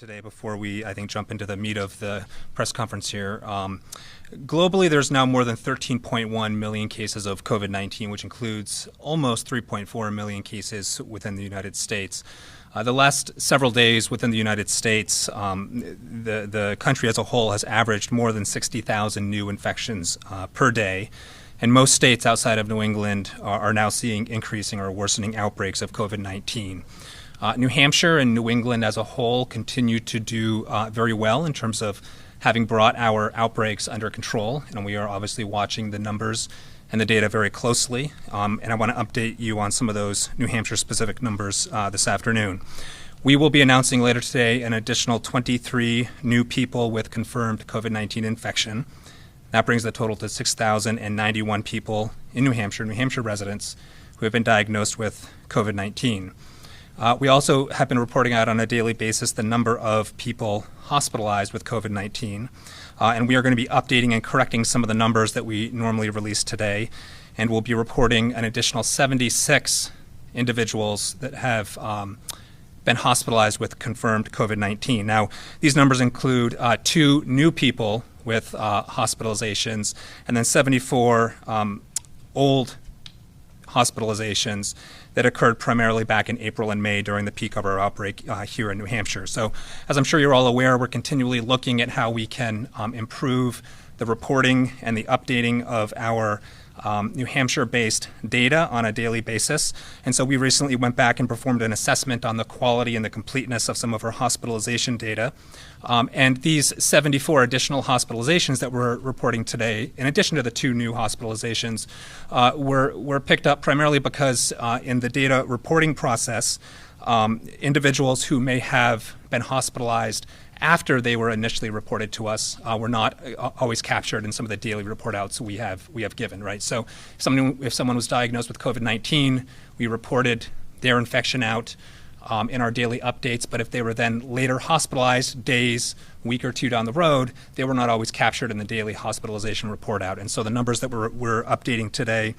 today before we, I think, jump into the meat of the press conference here. Globally, there's now more than 13.1 million cases of COVID-19, which includes almost 3.4 million cases within the United States. The last several days within the United States, the country as a whole has averaged more than 60,000 new infections per day. And most states outside of New England are now seeing increasing or worsening outbreaks of COVID-19. New Hampshire and New England as a whole continue to do very well in terms of having brought our outbreaks under control, and we are obviously watching the numbers and the data very closely. And I want to update you on some of those New Hampshire-specific numbers this afternoon. We will be announcing later today an additional 23 new people with confirmed COVID-19 infection. That brings the total to 6,091 people in New Hampshire residents who have been diagnosed with COVID-19. We also have been reporting out on a daily basis the number of people hospitalized with COVID-19, and we are going to be updating and correcting some of the numbers that we normally release today, and we'll be reporting an additional 76 individuals that have been hospitalized with confirmed COVID-19. Now, these numbers include 2 new people with hospitalizations, and then 74 old hospitalizations that occurred primarily back in April and May during the peak of our outbreak here in New Hampshire. So, as I'm sure you're all aware, we're continually looking at how we can improve the reporting and the updating of our New Hampshire-based data on a daily basis. And so we recently went back and performed an assessment on the quality and the completeness of some of our hospitalization data. And these 74 additional hospitalizations that we're reporting today, in addition to the 2 new hospitalizations, were picked up primarily because in the data reporting process, individuals who may have been hospitalized after they were initially reported to us were not always captured in some of the daily report outs we have given, right? So if someone was diagnosed with COVID-19, we reported their infection out in our daily updates, but if they were then later hospitalized days, week or 2 down the road, they were not always captured in the daily hospitalization report out. And so the numbers that we're updating today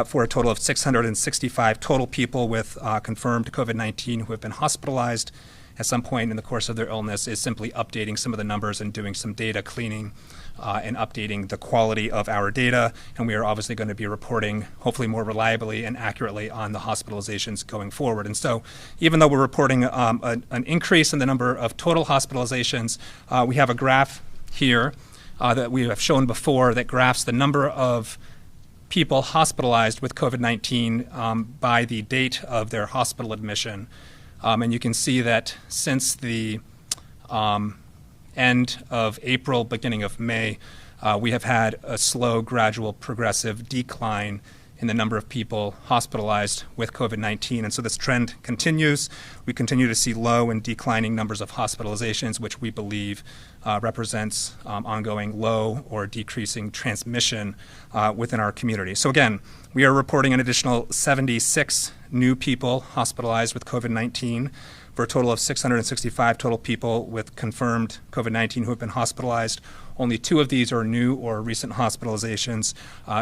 for a total of 665 total people with confirmed COVID-19 who have been hospitalized at some point in the course of their illness is simply updating some of the numbers and doing some data cleaning and updating the quality of our data. And we are obviously going to be reporting, hopefully more reliably and accurately, on the hospitalizations going forward. And so even though we're reporting an increase in the number of total hospitalizations, we have a graph here that we have shown before that graphs the number of people hospitalized with COVID-19 by the date of their hospital admission. And you can see that since the end of April, beginning of May, we have had a slow, gradual, progressive decline in the number of people hospitalized with COVID-19. And so this trend continues. We continue to see low and declining numbers of hospitalizations, which we believe represents ongoing low or decreasing transmission within our community. So again, we are reporting an additional 76 new people hospitalized with COVID-19 for a total of 665 total people with confirmed COVID-19 who have been hospitalized. Only 2 of these are new or recent hospitalizations.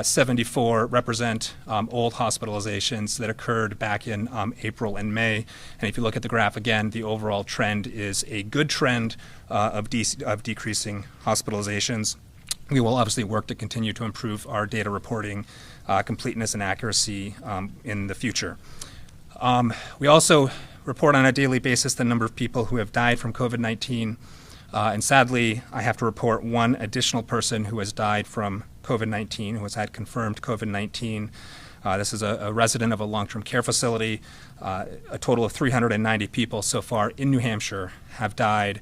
74 represent old hospitalizations that occurred back in April and May. And if you look at the graph again, the overall trend is a good trend of decreasing hospitalizations. We will obviously work to continue to improve our data reporting completeness and accuracy in the future. We also report on a daily basis the number of people who have died from COVID-19. And sadly, I have to report 1 additional person who has died from COVID-19, who has had confirmed COVID-19. This is a resident of a long-term care facility. A total of 390 people so far in New Hampshire have died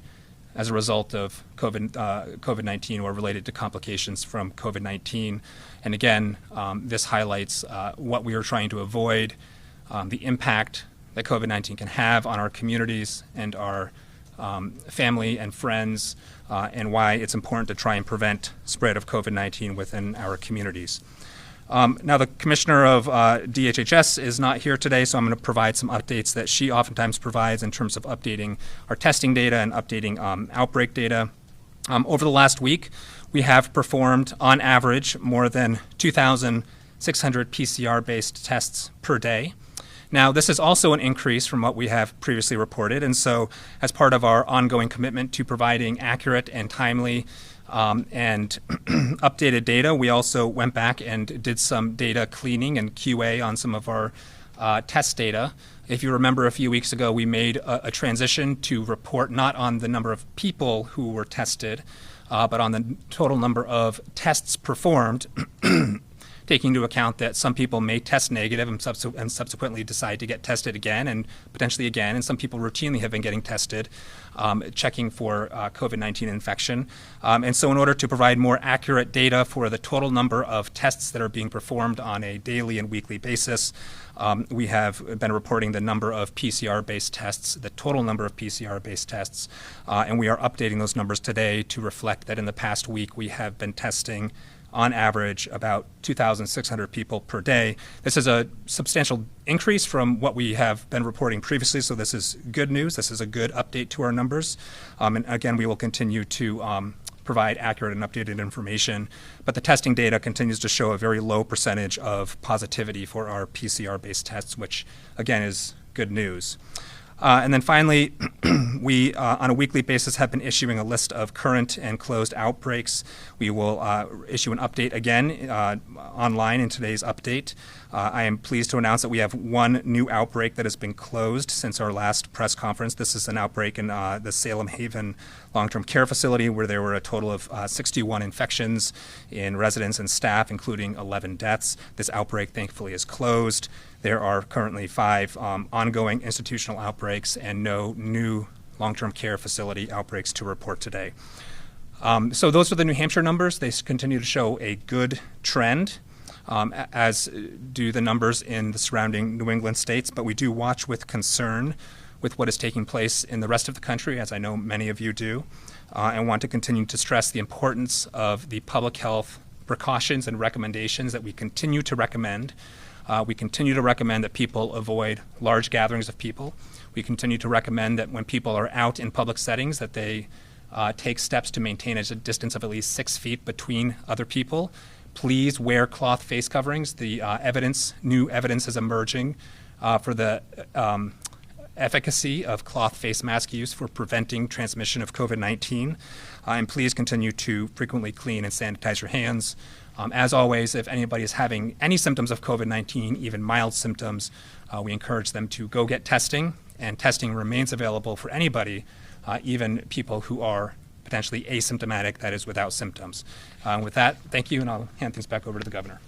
as a result of COVID-19 or related to complications from COVID-19. And again, this highlights what we are trying to avoid, the impact that COVID-19 can have on our communities and our family and friends, and why it's important to try and prevent spread of COVID-19 within our communities. Now, the commissioner of DHHS is not here today, so I'm going to provide some updates that she oftentimes provides in terms of updating our testing data and updating outbreak data. Over the last week, we have performed, on average, more than 2,600 PCR-based tests per day. Now, this is also an increase from what we have previously reported, and so as part of our ongoing commitment to providing accurate and timely and updated data, we also went back and did some data cleaning and QA on some of our test data. If you remember, a few weeks ago, we made a transition to report not on the number of people who were tested, but on the total number of tests performed, taking into account that some people may test negative and subsequently decide to get tested again and potentially again, and some people routinely have been getting tested, checking for COVID-19 infection. And so in order to provide more accurate data for the total number of tests that are being performed on a daily and weekly basis, we have been reporting the number of PCR-based tests, the total number of PCR-based tests, and we are updating those numbers today to reflect that in the past week we have been testing on average about 2,600 people per day. This is a substantial increase from what we have been reporting previously, so this is good news. This is a good update to our numbers. And again, we will continue to provide accurate and updated information, but the testing data continues to show a very low percentage of positivity for our PCR-based tests, which again is good news. And then finally, we, on a weekly basis, have been issuing a list of current and closed outbreaks. We will issue an update again online in today's update. I am pleased to announce that we have one new outbreak that has been closed since our last press conference. This is an outbreak in the Salem Haven long-term care facility where there were a total of 61 infections in residents and staff, including 11 deaths. This outbreak, thankfully, is closed. There are currently 5 ongoing institutional outbreaks and no new long-term care facility outbreaks to report today. So those are the New Hampshire numbers. They continue to show a good trend, as do the numbers in the surrounding New England states, but we do watch with concern with what is taking place in the rest of the country, as I know many of you do, and want to continue to stress the importance of the public health precautions and recommendations that we continue to recommend. We continue to recommend that people avoid large gatherings of people. We continue to recommend that when people are out in public settings that they take steps to maintain a distance of at least 6 feet between other people. Please wear cloth face coverings. The new evidence is emerging for the efficacy of cloth face mask use for preventing transmission of COVID-19. And please continue to frequently clean and sanitize your hands. As always, if anybody is having any symptoms of COVID-19, even mild symptoms, we encourage them to go get testing, and testing remains available for anybody, even people who are potentially asymptomatic, that is without symptoms. With that, thank you, and I'll hand things back over to the governor.